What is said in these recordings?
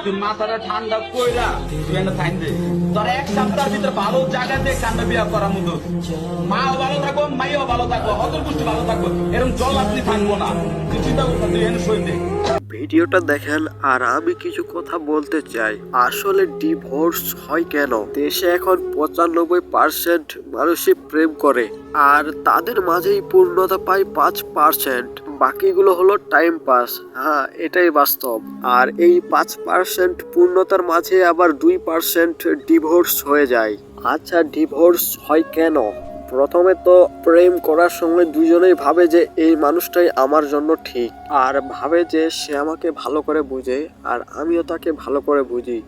তুই মাথাটা ঠান্ডা কইরা তুই এনে থাইন দে তোর এক সপ্তাহের ভিতরে ভালো জায়গাতে কান্না বিয়া করার মতো মাও ভালো থাকবো মাইও ভালো থাকবো অতর্পুষ্টি ভালো থাকবো এরকম জল আপনি থাকবো না তুই চিন্তা করতে তুই এনে সই দে। ভিডিওটা দেখেন আর আমি কিছু কথা বলতে চাই। আসলে ডিভোর্স হয় কেন? দেশে এখন 95% মানুষই প্রেম করে আর তাদের মাঝেই পূর্ণতা পায় 5%, বাকিগুলো হলো টাইম পাস। হ্যাঁ, এটাই বাস্তব। আর এই 5% পূর্ণতার মাঝে আবার 2% ডিভোর্স হয়ে যায়। আচ্ছা, ডিভোর্স হয় কেন? প্রথমে তো প্রেম করার সময় দুজনেই ভাবে যে এই মানুষটাই আমার জন্য ঠিক, আর ভাবে যে সে আমাকে ভালো করে বুঝে আর আমিও তাকে ভালো করে বুঝি।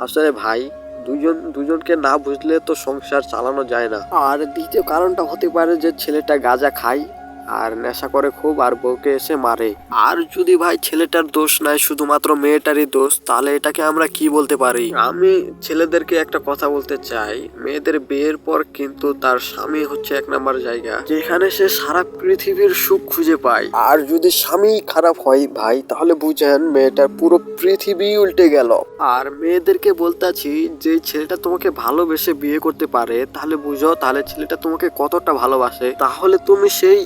আসলে ভাই, দুজনকে না বুঝলে তো সংসার চালানো যায় না। আর দ্বিতীয় কারণটা হতে পারে যে ছেলেটা গাঁজা খায় আর নেশা করে খুব আর বউকে এসে মারে। আর যদি ভাই ছেলেটার দোষ নাই, শুধুমাত্র মেয়েটারই দোষ, তাহলে এটাকে আমরা কি বলতে পারি? আমি ছেলেদেরকে একটা কথা বলতে চাই, মেয়েদের বিয়ের পর কিন্তু তার স্বামী হচ্ছে 1 নাম্বার জায়গা, যেখানে সে সারা পৃথিবীর সুখ খুঁজে পায়। আর যদি স্বামী খারাপ হয় ভাই, তাহলে বুঝেন মেয়েটার পুরো পৃথিবী উল্টে গেল। আর মেয়েদেরকে বলতেছি, যে ছেলেটা তোমাকে ভালোবেসে বিয়ে করতে পারে, তাহলে বুঝো তাহলে ছেলেটা তোমাকে কতটা ভালোবাসে। তাহলে তুমি সেই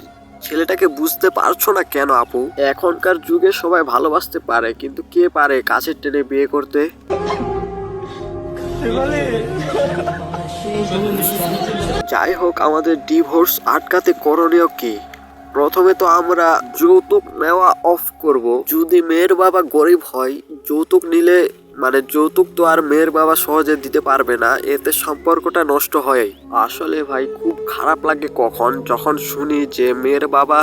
ছেলেটাকে বুঝতে পারছো না কেন আপু? এখনকার যুগে সবাই ভালোবাসতে পারে, কিন্তু কে পারে কাছের টেনে বিয়ে করতে? যাই হোক, আমাদের ডিভোর্স আটকাতে করণীয় কি? প্রথমে তো আমরা যৌতুক নেওয়া অফ করব। যদি মেয়ের বাবা গরিব হয়, যৌতুক নিলে যৌতুক তো আর মেয়ের বাবা সহজে দিতে পারবে না, এতে সম্পর্কটা নষ্ট হয়। আসলে ভাই খুব খারাপ লাগে যখন শুনি যে মেয়ের বাবা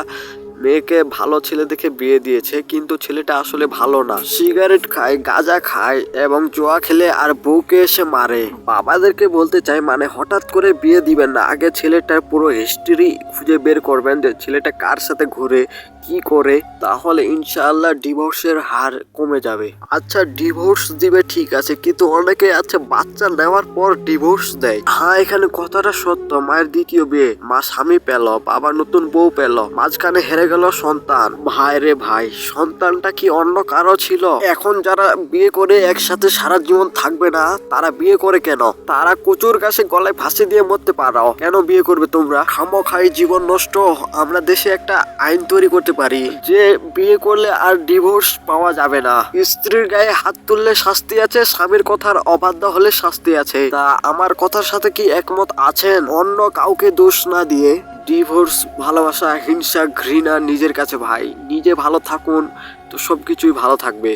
মেয়েকে ভালো ছেলে দেখে বিয়ে দিয়েছে, কিন্তু ছেলেটা আসলে ভালো না, সিগারেট খায়, গাঁজা খায় এবং জুয়া খেলে আর বউকে এসে মারে। বাবাদেরকে বলতে চাই, হঠাৎ করে বিয়ে দিবেন না, আগে ছেলেটার পুরো হিস্ট্রি খুঁজে বের করবেন যে ছেলেটা কার সাথে ঘুরে, কি করে, তাহলে ইনশাআল্লাহ ডিভোর্সের হার কমে যাবে। আচ্ছা, ডিভোর্স দিবে ঠিক আছে, কিন্তু অনেকে আছে বাচ্চা নেওয়ার পর ডিভোর্স দেয়। হ্যাঁ, এখানে কথাটা সত্য। মায়ের দ্বিতীয় বিয়ে, মা স্বামী পেল, বাবা নতুন বউ পেল, মাঝখানে হেরে গেল সন্তান। ভাই রে ভাই, সন্তানটা কি অন্য কারো ছিল? এখন যারা বিয়ে করে একসাথে সারা জীবন থাকবে না, তারা বিয়ে করে কেন? তারা কচুর গাছে গলায় ফাঁসি দিয়ে মরতে পারো, কেন বিয়ে করবে তোমরা? খামোখাই জীবন নষ্ট। আমরা দেশে একটা আইন তৈরি করতে পারি যে বিয়ে করলে আর ডিভোর্স পাওয়া যাবে না। স্ত্রীর গায়ে হাত তুললে শাস্তি আছে, স্বামীর কথার অবাধ্য হলে শাস্তি আছে। তা আমার কথার সাথে কি একমত আছেন? অন্য কাউকে দোষ না দিয়ে ডিভোর্স, ভালোবাসা, হিংসা, ঘৃণা নিজের কাছে ভাই। নিজে ভালো থাকুন, তো সবকিছুই ভালো থাকবে।